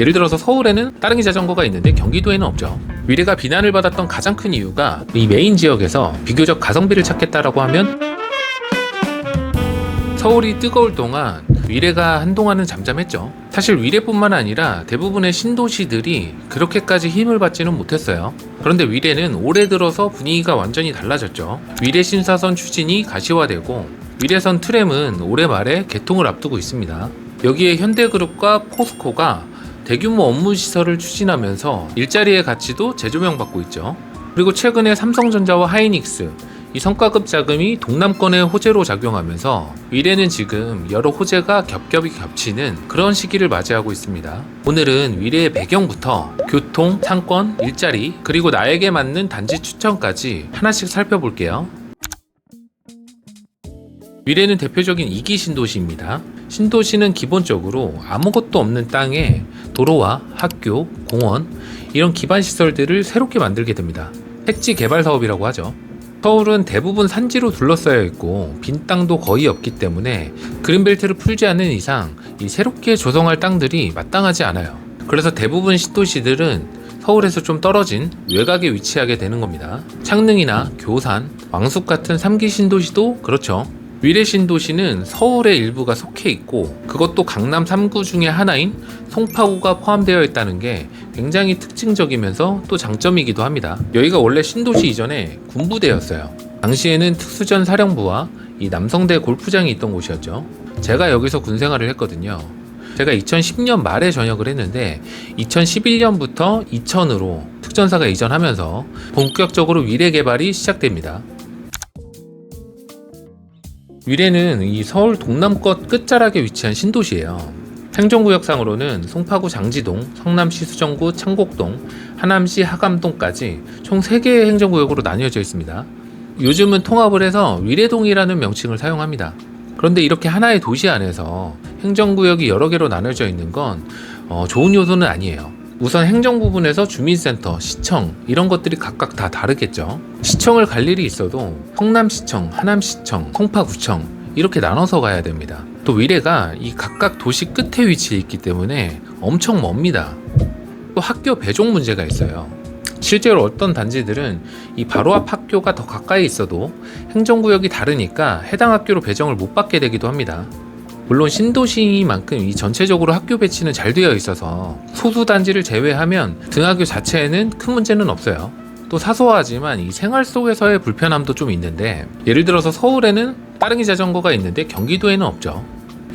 예를 들어서 서울에는 따릉이 자전거가 있는데 경기도에는 없죠. 위례가 비난을 받았던 가장 큰 이유가 이 메인 지역에서 비교적 가성비를 찾겠다라고 하면 서울이 뜨거울 동안 위례가 한동안은 잠잠했죠. 사실 위례뿐만 아니라 대부분의 신도시들이 그렇게까지 힘을 받지는 못했어요. 그런데 위례는 올해 들어서 분위기가 완전히 달라졌죠. 위례 신사선 추진이 가시화되고 위례선 트램은 올해 말에 개통을 앞두고 있습니다. 여기에 현대그룹과 포스코가 대규모 업무 시설을 추진하면서 일자리의 가치도 재조명받고 있죠. 그리고 최근에 삼성전자와 하이닉스, 이 성과급 자금이 동남권의 호재로 작용하면서 위례는 지금 여러 호재가 겹겹이 겹치는 그런 시기를 맞이하고 있습니다. 오늘은 위례의 배경부터 교통, 상권, 일자리, 그리고 나에게 맞는 단지 추천까지 하나씩 살펴볼게요. 위례는 대표적인 2기 신도시입니다. 신도시는 기본적으로 아무것도 없는 땅에 도로와 학교, 공원 이런 기반 시설들을 새롭게 만들게 됩니다. 택지 개발 사업이라고 하죠. 서울은 대부분 산지로 둘러싸여 있고 빈 땅도 거의 없기 때문에 그린벨트를 풀지 않는 이상 이 새롭게 조성할 땅들이 마땅하지 않아요. 그래서 대부분 신도시들은 서울에서 좀 떨어진 외곽에 위치하게 되는 겁니다. 창릉이나 교산, 왕숙 같은 3기 신도시도 그렇죠. 위례 신도시는 서울의 일부가 속해 있고 그것도 강남 3구 중에 하나인 송파구가 포함되어 있다는 게 굉장히 특징적이면서 또 장점이기도 합니다. 여기가 원래 신도시 이전에 군부대였어요. 당시에는 특수전 사령부와 이 남성대 골프장이 있던 곳이었죠. 제가 여기서 군생활을 했거든요. 제가 2010년 말에 전역을 했는데 2011년부터 이천으로 특전사가 이전하면서 본격적으로 위례 개발이 시작됩니다. 위례는 이 서울 동남권 끝자락에 위치한 신도시예요. 행정구역상으로는 송파구 장지동, 성남시 수정구 창곡동, 하남시 하감동까지 총 3개의 행정구역으로 나뉘어져 있습니다. 요즘은 통합을 해서 위례동이라는 명칭을 사용합니다. 그런데 이렇게 하나의 도시 안에서 행정구역이 여러 개로 나눠져 있는 건 좋은 요소는 아니에요. 우선 행정 부분에서 주민센터, 시청 이런 것들이 각각 다 다르겠죠. 시청을 갈 일이 있어도 성남시청, 하남시청, 송파구청 이렇게 나눠서 가야 됩니다. 또 위례가 이 각각 도시 끝에 위치해 있기 때문에 엄청 멉니다. 또 학교 배종 문제가 있어요. 실제로 어떤 단지들은 이 바로 앞 학교가 더 가까이 있어도 행정구역이 다르니까 해당 학교로 배정을 못 받게 되기도 합니다. 물론 신도시만큼 이 전체적으로 학교 배치는 잘 되어 있어서 소수 단지를 제외하면 등하교 자체에는 큰 문제는 없어요. 또 사소하지만 이 생활 속에서의 불편함도 좀 있는데 예를 들어서 서울에는 따릉이 자전거가 있는데 경기도에는 없죠.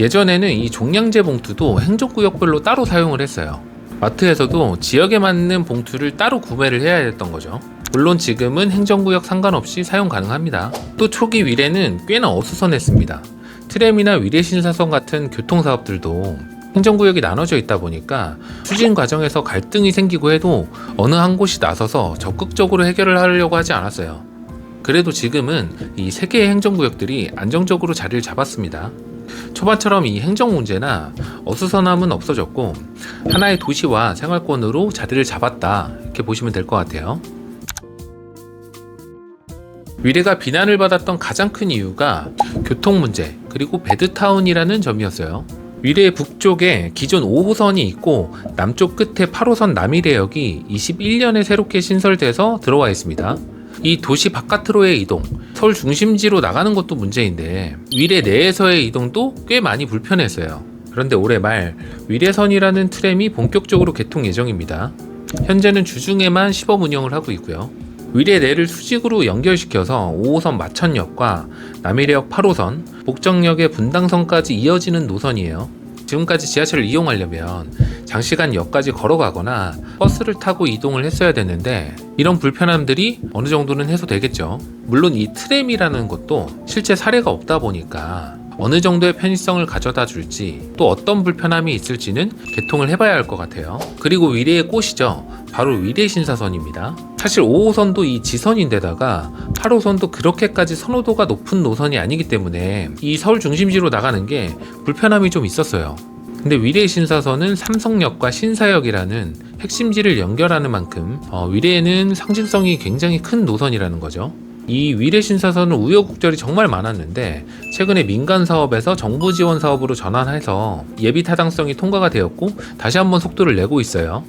예전에는 이 종량제 봉투도 행정구역별로 따로 사용을 했어요. 마트에서도 지역에 맞는 봉투를 따로 구매를 해야 했던 거죠. 물론 지금은 행정구역 상관없이 사용 가능합니다. 또 초기 위례는 꽤나 어수선했습니다. 트램이나 위례 신사선 같은 교통사업들도 행정구역이 나눠져 있다 보니까 추진 과정에서 갈등이 생기고 해도 어느 한 곳이 나서서 적극적으로 해결을 하려고 하지 않았어요. 그래도 지금은 이 3개의 행정구역들이 안정적으로 자리를 잡았습니다. 초반처럼 이 행정 문제나 어수선함은 없어졌고 하나의 도시와 생활권으로 자리를 잡았다 이렇게 보시면 될 것 같아요. 위례가 비난을 받았던 가장 큰 이유가 교통 문제 그리고 배드타운이라는 점이었어요. 위례 북쪽에 기존 5호선이 있고 남쪽 끝에 8호선 남위례역이 21년에 새롭게 신설돼서 들어와 있습니다. 이 도시 바깥으로의 이동, 서울 중심지로 나가는 것도 문제인데 위례 내에서의 이동도 꽤 많이 불편했어요. 그런데 올해 말 위례선이라는 트램이 본격적으로 개통 예정입니다. 현재는 주중에만 시범 운영을 하고 있고요. 위례 내를 수직으로 연결시켜서 5호선 마천역과 남위례역 8호선, 복정역의 분당선까지 이어지는 노선이에요. 지금까지 지하철을 이용하려면 장시간 역까지 걸어가거나 버스를 타고 이동을 했어야 됐는데 이런 불편함들이 어느 정도는 해소되겠죠. 물론 이 트램이라는 것도 실제 사례가 없다 보니까 어느 정도의 편의성을 가져다 줄지 또 어떤 불편함이 있을지는 개통을 해봐야 할 것 같아요. 그리고 위례의 꽃이죠. 바로 위례 신사선입니다. 사실 5호선도 이 지선인데다가 8호선도 그렇게까지 선호도가 높은 노선이 아니기 때문에 이 서울 중심지로 나가는 게 불편함이 좀 있었어요. 근데 위례 신사선은 삼성역과 신사역이라는 핵심지를 연결하는 만큼 위례에는 상징성이 굉장히 큰 노선이라는 거죠. 이 위례 신사선은 우여곡절이 정말 많았는데 최근에 민간 사업에서 정부 지원 사업으로 전환해서 예비 타당성이 통과가 되었고 다시 한번 속도를 내고 있어요.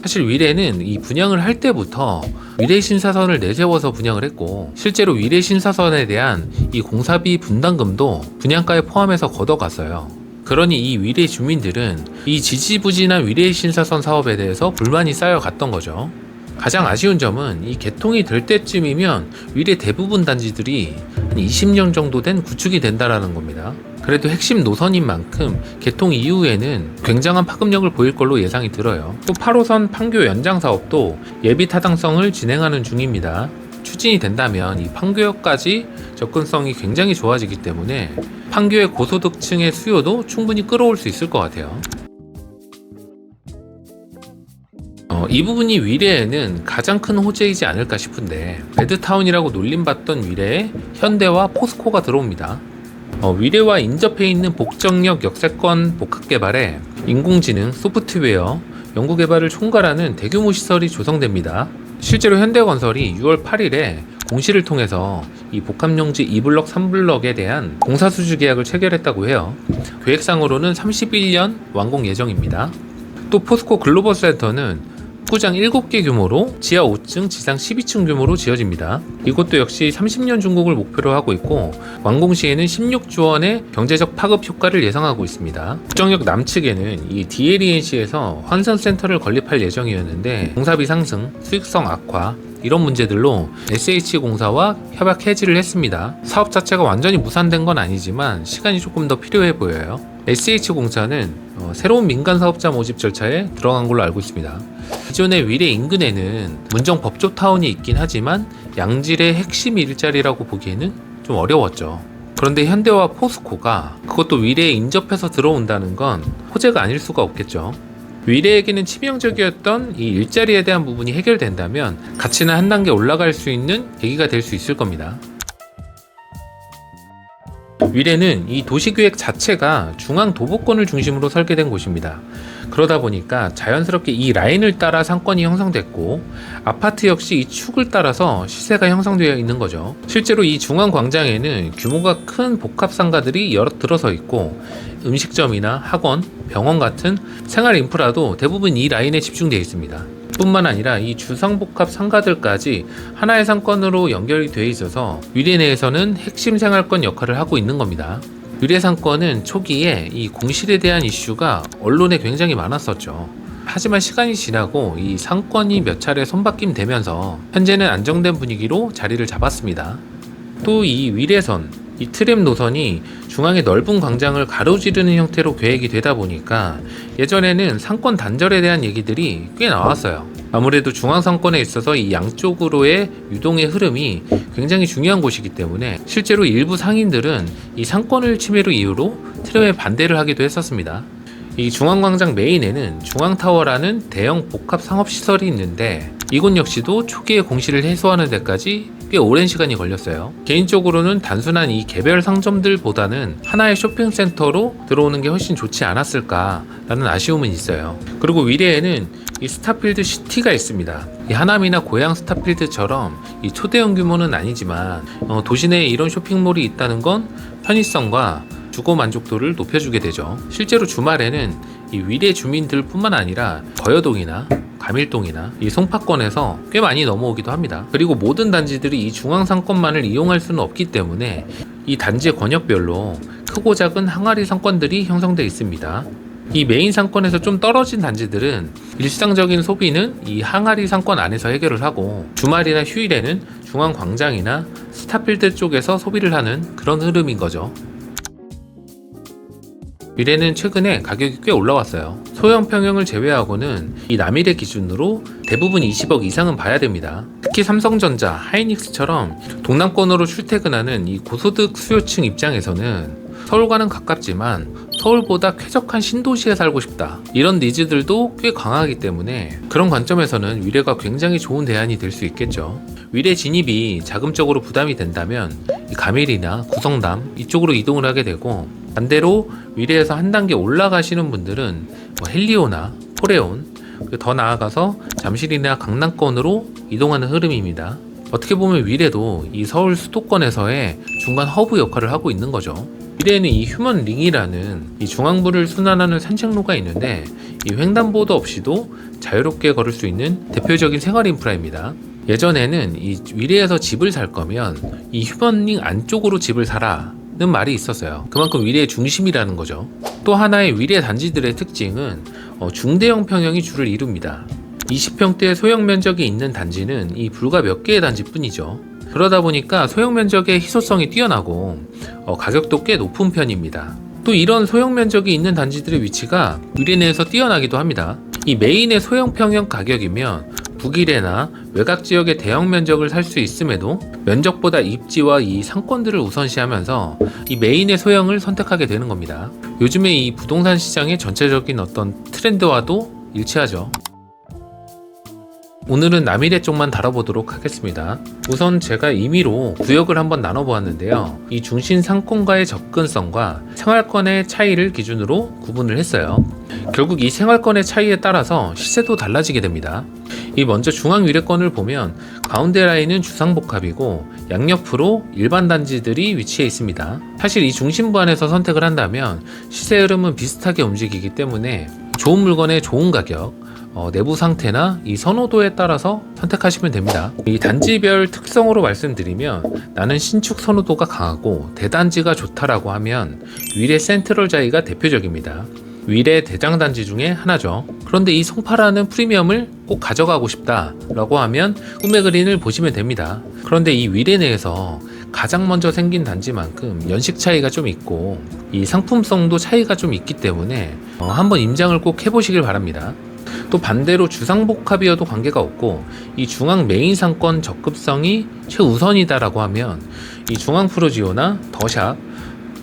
사실 위례는 이 분양을 할 때부터 위례 신사선을 내세워서 분양을 했고 실제로 위례 신사선에 대한 이 공사비 분담금도 분양가에 포함해서 걷어갔어요. 그러니 이 위례 주민들은 이 지지부진한 위례 신사선 사업에 대해서 불만이 쌓여갔던 거죠. 가장 아쉬운 점은 이 개통이 될 때쯤이면 위례 대부분 단지들이 한 20년 정도 된 구축이 된다라는 겁니다. 그래도 핵심 노선인 만큼 개통 이후에는 굉장한 파급력을 보일 걸로 예상이 들어요. 또 8호선 판교 연장 사업도 예비 타당성을 진행하는 중입니다. 추진이 된다면 이 판교역까지 접근성이 굉장히 좋아지기 때문에 판교의 고소득층의 수요도 충분히 끌어올 수 있을 것 같아요. 이 부분이 위례에는 가장 큰 호재이지 않을까 싶은데 배드타운이라고 놀림받던 위례에 현대와 포스코가 들어옵니다. 위례와 인접해 있는 복정역 역세권 복합개발에 인공지능, 소프트웨어, 연구개발을 총괄하는 대규모 시설이 조성됩니다. 실제로 현대건설이 6월 8일에 공시를 통해서 이 복합용지 2블럭, 3블럭에 대한 공사수주 계약을 체결했다고 해요. 계획상으로는 31년 완공 예정입니다. 또 포스코 글로벌센터는 구장 7개 규모로 지하 5층, 지상 12층 규모로 지어집니다. 이것도 역시 30년 준공을 목표로 하고 있고 완공 시에는 16조 원의 경제적 파급 효과를 예상하고 있습니다. 국정역 남측에는 이 DLENC에서 환선센터를 건립할 예정이었는데 공사비 상승, 수익성 악화 이런 문제들로 SH공사와 협약 해지를 했습니다. 사업 자체가 완전히 무산된 건 아니지만 시간이 조금 더 필요해 보여요. SH공사는 새로운 민간 사업자 모집 절차에 들어간 걸로 알고 있습니다. 기존의 위례 인근에는 문정 법조타운이 있긴 하지만 양질의 핵심 일자리라고 보기에는 좀 어려웠죠. 그런데 현대와 포스코가 그것도 위례에 인접해서 들어온다는 건 호재가 아닐 수가 없겠죠. 위례에게는 치명적이었던 이 일자리에 대한 부분이 해결된다면 가치는 한 단계 올라갈 수 있는 계기가 될 수 있을 겁니다. 위례는 이 도시계획 자체가 중앙 도보권을 중심으로 설계된 곳입니다. 그러다 보니까 자연스럽게 이 라인을 따라 상권이 형성됐고 아파트 역시 이 축을 따라서 시세가 형성되어 있는 거죠. 실제로 이 중앙 광장에는 규모가 큰 복합 상가들이 여러 들어서 있고 음식점이나 학원, 병원 같은 생활 인프라도 대부분 이 라인에 집중되어 있습니다. 뿐만 아니라 이 주상복합 상가들까지 하나의 상권으로 연결이 되어 있어서 위례 내에서는 핵심 생활권 역할을 하고 있는 겁니다. 위례 상권은 초기에 이 공실에 대한 이슈가 언론에 굉장히 많았었죠. 하지만 시간이 지나고 이 상권이 몇 차례 손바뀜 되면서 현재는 안정된 분위기로 자리를 잡았습니다. 또 이 위례선, 이 트램 노선이 중앙의 넓은 광장을 가로지르는 형태로 계획이 되다 보니까 예전에는 상권 단절에 대한 얘기들이 꽤 나왔어요. 아무래도 중앙 상권에 있어서 이 양쪽으로의 유동의 흐름이 굉장히 중요한 곳이기 때문에 실제로 일부 상인들은 이 상권을 침해로 이유로 트램에 반대를 하기도 했었습니다. 이 중앙광장 메인에는 중앙타워라는 대형 복합 상업시설이 있는데 이곳 역시도 초기에 공실을 해소하는 데까지 꽤 오랜 시간이 걸렸어요. 개인적으로는 단순한 이 개별 상점들보다는 하나의 쇼핑센터로 들어오는 게 훨씬 좋지 않았을까라는 아쉬움은 있어요. 그리고 위례에는 이 스타필드 시티가 있습니다. 이 하남이나 고양 스타필드처럼 이 초대형 규모는 아니지만 도시 내에 이런 쇼핑몰이 있다는 건 편의성과 주거 만족도를 높여주게 되죠. 실제로 주말에는 이 위례 주민들 뿐만 아니라 거여동이나 가밀동이나 이 송파권에서 꽤 많이 넘어오기도 합니다. 그리고 모든 단지들이 이 중앙 상권만을 이용할 수는 없기 때문에 이 단지의 권역별로 크고 작은 항아리 상권들이 형성되어 있습니다. 이 메인 상권에서 좀 떨어진 단지들은 일상적인 소비는 이 항아리 상권 안에서 해결을 하고 주말이나 휴일에는 중앙 광장이나 스타필드 쪽에서 소비를 하는 그런 흐름인 거죠. 위례는 최근에 가격이 꽤 올라왔어요. 소형 평형을 제외하고는 이 남위례 기준으로 대부분 20억 이상은 봐야 됩니다. 특히 삼성전자, 하이닉스처럼 동남권으로 출퇴근하는 이 고소득 수요층 입장에서는 서울과는 가깝지만 서울보다 쾌적한 신도시에 살고 싶다, 이런 니즈들도 꽤 강하기 때문에 그런 관점에서는 위례가 굉장히 좋은 대안이 될 수 있겠죠. 위례 진입이 자금적으로 부담이 된다면 이 가밀이나 구성담 이쪽으로 이동을 하게 되고, 반대로 위례에서 한 단계 올라가시는 분들은 헬리오나 포레온, 더 나아가서 잠실이나 강남권으로 이동하는 흐름입니다. 어떻게 보면 위례도 이 서울 수도권에서의 중간 허브 역할을 하고 있는 거죠. 위례에는 이 휴먼 링이라는 이 중앙부를 순환하는 산책로가 있는데 이 횡단보도 없이도 자유롭게 걸을 수 있는 대표적인 생활 인프라입니다. 예전에는 이 위례에서 집을 살 거면 이 휴먼 링 안쪽으로 집을 사라 는 말이 있었어요. 그만큼 위례의 중심이라는 거죠. 또 하나의 위례 단지들의 특징은 중대형 평형이 주를 이룹니다. 20평대 소형 면적이 있는 단지는 이 불과 몇 개의 단지뿐이죠. 그러다 보니까 소형 면적의 희소성이 뛰어나고 가격도 꽤 높은 편입니다. 또 이런 소형 면적이 있는 단지들의 위치가 위례 내에서 뛰어나기도 합니다. 이 메인의 소형 평형 가격이면 북위례나 외곽 지역의 대형 면적을 살 수 있음에도 면적보다 입지와 이 상권들을 우선시하면서 이 메인의 소형을 선택하게 되는 겁니다. 요즘에 이 부동산 시장의 전체적인 어떤 트렌드와도 일치하죠. 오늘은 남위례 쪽만 다뤄보도록 하겠습니다. 우선 제가 임의로 구역을 한번 나눠보았는데요. 이 중심 상권과의 접근성과 생활권의 차이를 기준으로 구분을 했어요. 결국 이 생활권의 차이에 따라서 시세도 달라지게 됩니다. 이 먼저 중앙 위례권을 보면 가운데 라인은 주상복합이고 양옆으로 일반 단지들이 위치해 있습니다. 사실 이 중심부 안에서 선택을 한다면 시세 흐름은 비슷하게 움직이기 때문에 좋은 물건에 좋은 가격, 내부 상태나 이 선호도에 따라서 선택하시면 됩니다. 이 단지별 특성으로 말씀드리면 나는 신축 선호도가 강하고 대단지가 좋다라고 하면 위례 센트럴자이가 대표적입니다. 위례 대장단지 중에 하나죠. 그런데 이 송파라는 프리미엄을 꼭 가져가고 싶다 라고 하면 꿈의 그린을 보시면 됩니다. 그런데 이 위례 내에서 가장 먼저 생긴 단지만큼 연식 차이가 좀 있고 이 상품성도 차이가 좀 있기 때문에 한번 임장을 꼭 해보시길 바랍니다. 또 반대로 주상복합이어도 관계가 없고 이 중앙 메인 상권 적급성이 최우선이다라고 하면 이 중앙 프루지오나 더샵,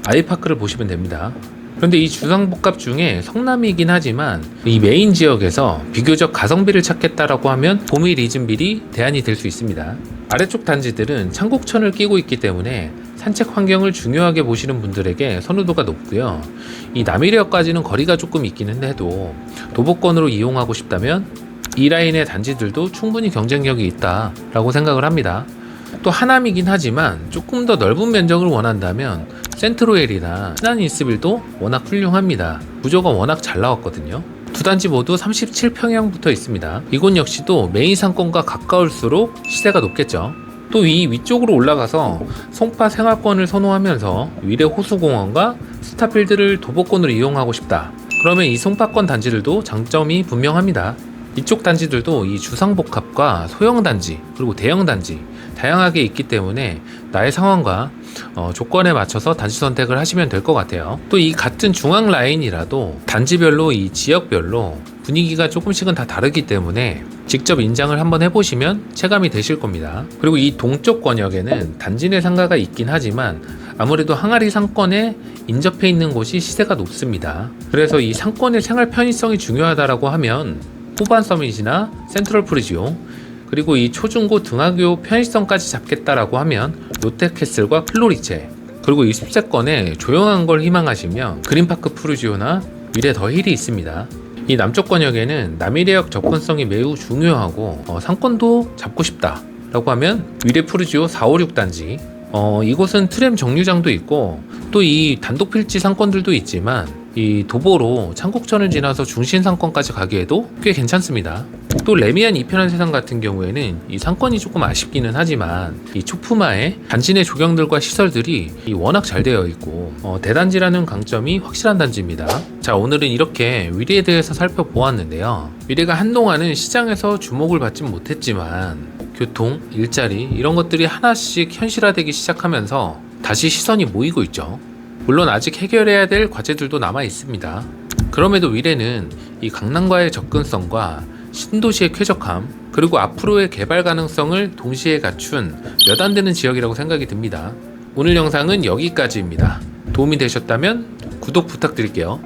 아이파크를 보시면 됩니다. 그런데 이 주상복합 중에 성남이긴 하지만 이 메인 지역에서 비교적 가성비를 찾겠다라고 하면 보미 리즘빌이 대안이 될 수 있습니다. 아래쪽 단지들은 창곡천을 끼고 있기 때문에 산책 환경을 중요하게 보시는 분들에게 선호도가 높고요. 이 남이래역까지는 거리가 조금 있기는 해도 도보권으로 이용하고 싶다면 이 라인의 단지들도 충분히 경쟁력이 있다라고 생각을 합니다. 또 하남이긴 하지만 조금 더 넓은 면적을 원한다면 센트로엘이나 신한 이스빌도 워낙 훌륭합니다. 구조가 워낙 잘 나왔거든요. 두 단지 모두 37평형 붙어 있습니다. 이곳 역시도 메인 상권과 가까울수록 시세가 높겠죠. 또 이 위쪽으로 올라가서 송파 생활권을 선호하면서 위례 호수공원과 스타필드를 도보권으로 이용하고 싶다. 그러면 이 송파권 단지들도 장점이 분명합니다. 이쪽 단지들도 이 주상복합과 소형 단지 그리고 대형 단지 다양하게 있기 때문에 나의 상황과 조건에 맞춰서 단지 선택을 하시면 될 것 같아요. 또 이 같은 중앙 라인이라도 단지별로 이 지역별로 분위기가 조금씩은 다 다르기 때문에 직접 인장을 한번 해보시면 체감이 되실 겁니다. 그리고 이 동쪽 권역에는 단지 내 상가가 있긴 하지만 아무래도 항아리 상권에 인접해 있는 곳이 시세가 높습니다. 그래서 이 상권의 생활 편의성이 중요하다라고 하면 호반 서밋이나 센트럴 프루지오 그리고 이 초중고 등하교 편의성까지 잡겠다라고 하면 롯데캐슬과 플로리체 그리고 이 숲세권에 조용한 걸 희망하시면 그린파크 프루지오나 위례 더 힐이 있습니다. 이 남쪽 권역에는 남이래역 접근성이 매우 중요하고 상권도 잡고 싶다 라고 하면 위례 프루지오 456 단지 이곳은 트램 정류장도 있고 또 이 단독 필지 상권들도 있지만 이 도보로 창곡천을 지나서 중심 상권까지 가기에도 꽤 괜찮습니다. 또 레미안 이편한 세상 같은 경우에는 이 상권이 조금 아쉽기는 하지만 이 초품화의 단지 내 조경들과 시설들이 워낙 잘 되어 있고 대단지라는 강점이 확실한 단지입니다. 자, 오늘은 이렇게 위례에 대해서 살펴보았는데요. 위례가 한동안은 시장에서 주목을 받진 못했지만 교통, 일자리 이런 것들이 하나씩 현실화되기 시작하면서 다시 시선이 모이고 있죠. 물론 아직 해결해야 될 과제들도 남아 있습니다. 그럼에도 위례는 이 강남과의 접근성과 신도시의 쾌적함 그리고 앞으로의 개발 가능성을 동시에 갖춘 몇 안 되는 지역이라고 생각이 듭니다. 오늘 영상은 여기까지입니다. 도움이 되셨다면 구독 부탁드릴게요.